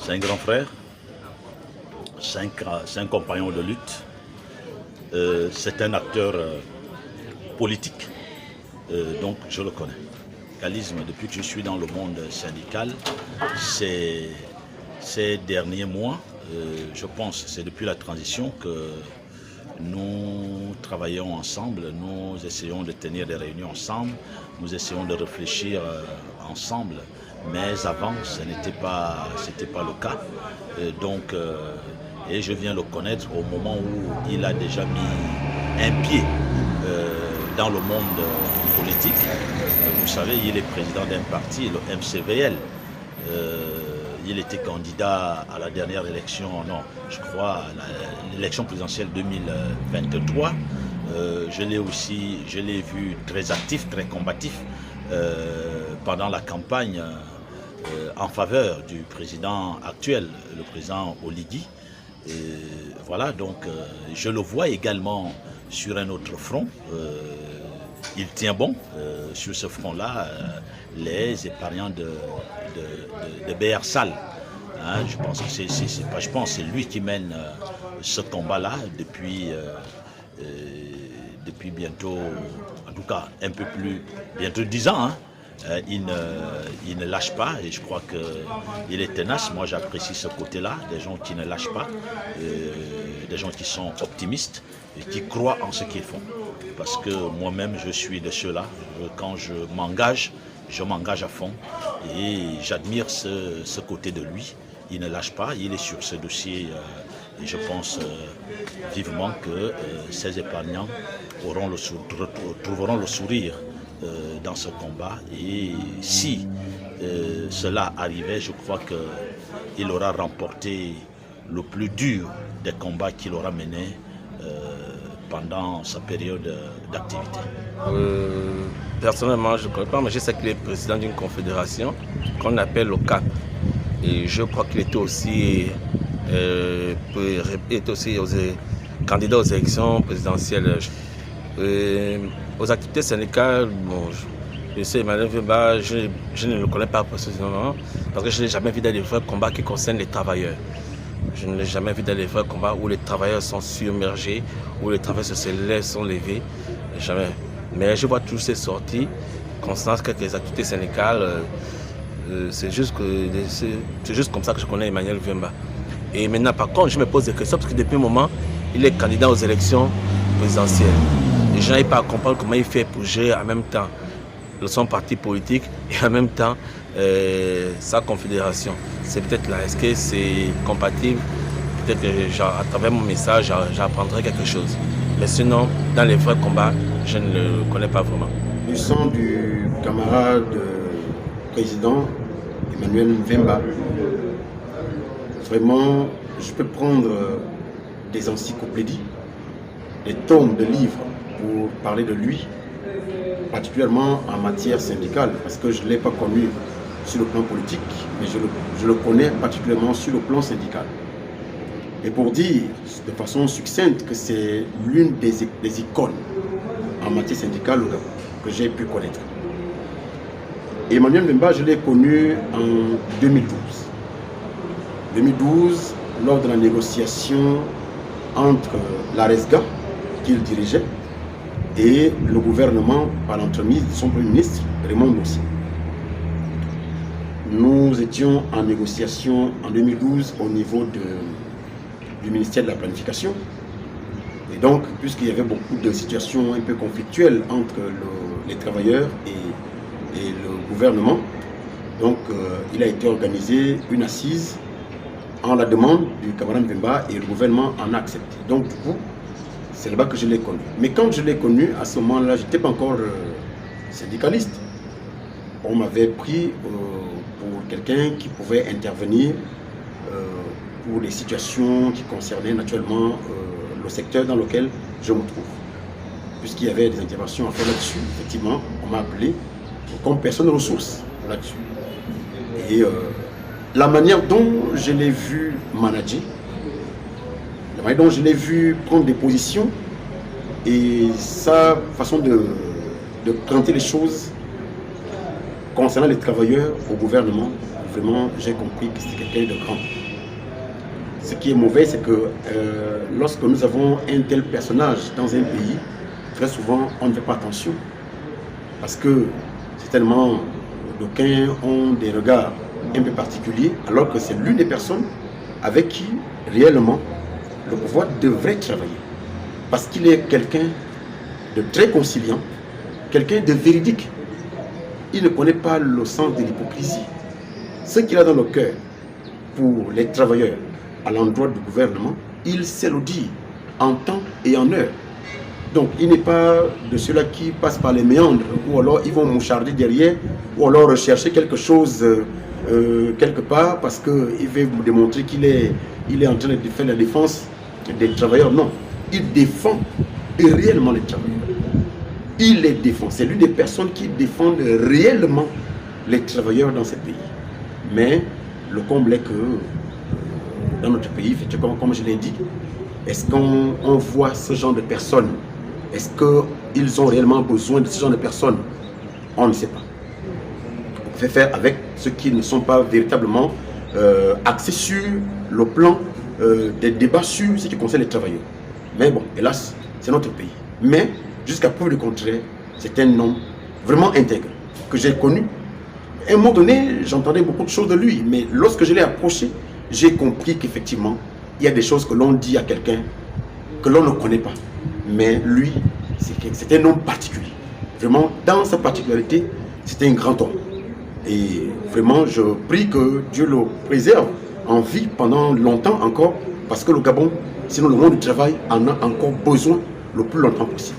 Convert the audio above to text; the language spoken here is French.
C'est un grand frère, c'est un compagnon de lutte, c'est un acteur politique, donc je le connais. Syndicalisme, depuis que je suis dans le monde syndical, ces derniers mois, je pense, c'est depuis la transition que nous travaillons ensemble, nous essayons de tenir des réunions ensemble, nous essayons de réfléchir ensemble, mais avant, ce n'était pas le cas. Et je viens le connaître au moment où il a déjà mis un pied dans le monde politique. Vous savez, il est président d'un parti, le MCVL. Il était candidat à la dernière élection, non, je crois, l'élection présidentielle 2023. Je l'ai vu très actif, très combatif pendant la campagne en faveur du président actuel, le président Oligui. Voilà, donc je le vois également sur un autre front. Il tient bon sur ce front-là, les épargnants de BR-Sal. Hein, je pense que c'est lui qui mène ce combat-là depuis bientôt, en tout cas un peu plus, bientôt 10 ans. Hein. Il ne lâche pas et je crois qu'il est tenace. Moi j'apprécie ce côté-là, des gens qui ne lâchent pas, des gens qui sont optimistes et qui croient en ce qu'ils font. Parce que moi-même je suis de ceux-là, quand je m'engage à fond et j'admire ce côté de lui. Il ne lâche pas, il est sur ce dossier et je pense vivement que ces épargnants trouveront le sourire dans ce combat et si cela arrivait, je crois qu'il aura remporté le plus dur des combats qu'il aura menés pendant sa période d'activité. Personnellement, je ne connais pas, mais je sais qu'il est président d'une confédération qu'on appelle le CAP. Et je crois qu'il était aussi candidat aux élections présidentielles. Aux activités syndicales, bon, je sais, Emmanuel Vemba, je ne le connais pas précisément parce que je n'ai jamais vu dans les vrais combats qui concernent les travailleurs. Je ne l'ai jamais vu dans les vrais combats où les travailleurs sont submergés, où les travailleurs sont levés. Jamais. Mais je vois toutes ces sorties concernant quelques activités syndicales. C'est juste comme ça que je connais Emmanuel Vemba. Et maintenant, par contre, je me pose des questions parce que depuis un moment, il est candidat aux élections présidentielles. Les gens n'arrivent pas à comprendre comment il fait pour gérer en même temps son parti politique et en même temps sa confédération. C'est peut-être là, est-ce que c'est compatible? Peut-être que à travers mon message, j'apprendrai quelque chose. Mais sinon, dans les vrais combats, je ne le connais pas vraiment. Du sang du camarade président Emmanuel Vemba, vraiment, je peux prendre des encyclopédies, des tomes de livres pour parler de lui, particulièrement en matière syndicale, parce que je ne l'ai pas connu sur le plan politique, mais je le connais particulièrement sur le plan syndical. Et pour dire de façon succincte que c'est l'une des icônes en matière syndicale que j'ai pu connaître. Emmanuel Vemba, je l'ai connu en 2012. 2012, lors de la négociation entre l'ARESGA, qu'il dirigeait, et le gouvernement par l'entremise de son Premier ministre, Raymond Boursier. Nous étions en négociation en 2012 au niveau du ministère de la Planification. Et donc, puisqu'il y avait beaucoup de situations un peu conflictuelles entre les travailleurs et le gouvernement, donc il a été organisé une assise en la demande du camarade Vemba et le gouvernement en a accepté. Donc du coup, c'est là-bas que je l'ai connu. Mais quand je l'ai connu, à ce moment-là, je n'étais pas encore syndicaliste. On m'avait pris pour quelqu'un qui pouvait intervenir pour les situations qui concernaient naturellement le secteur dans lequel je me trouve. Puisqu'il y avait des interventions à faire là-dessus, effectivement, on m'a appelé comme personne ressource là-dessus. Et la manière dont je l'ai vu manager, la manière dont je l'ai vu prendre des positions et sa façon de présenter les choses concernant les travailleurs au gouvernement, vraiment j'ai compris que c'était quelqu'un de grand. ce qui est mauvais, c'est que lorsque nous avons un tel personnage dans un pays, très souvent, on ne fait pas attention. Parce que certainement, d'aucuns ont des regards un peu particuliers, alors que c'est l'une des personnes avec qui, réellement, le pouvoir devrait travailler. Parce qu'il est quelqu'un de très conciliant, quelqu'un de véridique. Il ne connaît pas le sens de l'hypocrisie. Ce qu'il a dans le cœur pour les travailleurs à l'endroit du gouvernement, il sait le dire en temps et en heure. Donc il n'est pas de ceux-là qui passent par les méandres, ou alors ils vont moucharder derrière, ou alors rechercher quelque chose quelque part parce qu'il veut vous démontrer qu'il est en train de faire la défense des travailleurs. Non, il défend réellement les travailleurs. Il les défend. C'est l'une des personnes qui défendent réellement les travailleurs dans ce pays. Mais le comble est que dans notre pays, effectivement, comme je l'ai dit, est-ce qu'on voit ce genre de personnes? Est-ce qu'ils ont réellement besoin de ce genre de personnes? On ne sait pas. On peut faire avec ceux qui ne sont pas véritablement axés sur le plan des débats sur ce qui concerne les travailleurs. Mais bon, hélas, c'est notre pays. Mais jusqu'à preuve du contraire, c'est un homme vraiment intègre que j'ai connu. À un moment donné, j'entendais beaucoup de choses de lui, mais lorsque je l'ai approché, j'ai compris qu'effectivement, il y a des choses que l'on dit à quelqu'un que l'on ne connaît pas. Mais lui, c'est un homme particulier. Vraiment, dans sa particularité, c'est un grand homme. Et vraiment, je prie que Dieu le préserve en vie pendant longtemps encore, parce que le Gabon, sinon le monde du travail, en a encore besoin le plus longtemps possible.